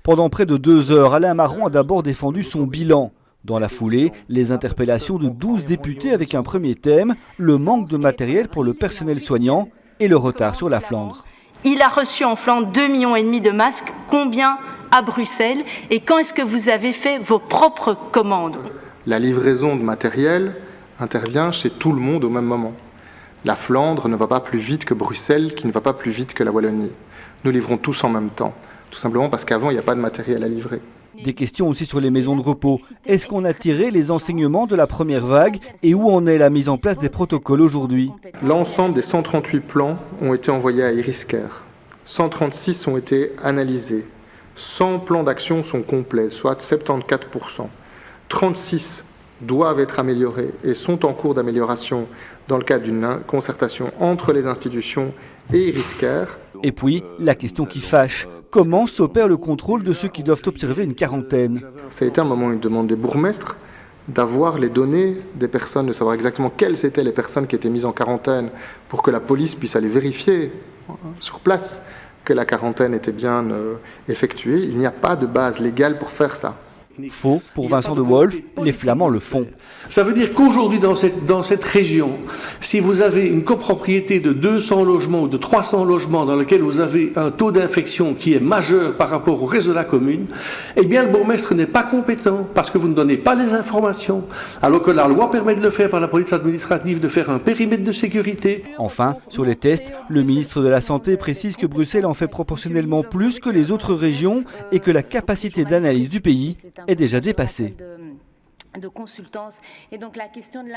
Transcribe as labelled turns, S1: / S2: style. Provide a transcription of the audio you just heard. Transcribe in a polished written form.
S1: Pendant près de 2 heures, Alain Marron a d'abord défendu son bilan. Dans la foulée, les interpellations de 12 députés avec un premier thème, le manque de matériel pour le personnel soignant et le retard sur la Flandre.
S2: Il a reçu en Flandre 2,5 millions de masques. Combien à Bruxelles? Et quand est-ce que vous avez fait vos propres commandes?
S3: La livraison de matériel intervient chez tout le monde au même moment. La Flandre ne va pas plus vite que Bruxelles, qui ne va pas plus vite que la Wallonie. Nous livrons tous en même temps, tout simplement parce qu'avant, il n'y a pas de matériel à livrer.
S1: Des questions aussi sur les maisons de repos. Est-ce qu'on a tiré les enseignements de la première vague et où en est la mise en place des protocoles aujourd'hui?
S3: L'ensemble des 138 plans ont été envoyés à Iriscare. 136 ont été analysés. 100 plans d'action sont complets, soit 74%. 36 doivent être améliorés et sont en cours d'amélioration dans le cadre d'une concertation entre les institutions et Iriscare.
S1: Et puis, la question qui fâche. Comment s'opère le contrôle de ceux qui doivent observer une quarantaine?
S3: Ça a été un moment où une demande des bourgmestres d'avoir les données des personnes, de savoir exactement quelles étaient les personnes qui étaient mises en quarantaine pour que la police puisse aller vérifier sur place que la quarantaine était bien effectuée. Il n'y a pas de base légale pour faire ça.
S1: Faux, pour Vincent de Wolf, les Flamands le font.
S4: Ça veut dire qu'aujourd'hui, dans cette région, si vous avez une copropriété de 200 logements ou de 300 logements dans lequel vous avez un taux d'infection qui est majeur par rapport au reste de la commune, eh bien le bourgmestre n'est pas compétent parce que vous ne donnez pas les informations, alors que la loi permet de le faire par la police administrative, de faire un périmètre de sécurité.
S1: Enfin, sur les tests, le ministre de la Santé précise que Bruxelles en fait proportionnellement plus que les autres régions et que la capacité d'analyse du pays est déjà dépassée.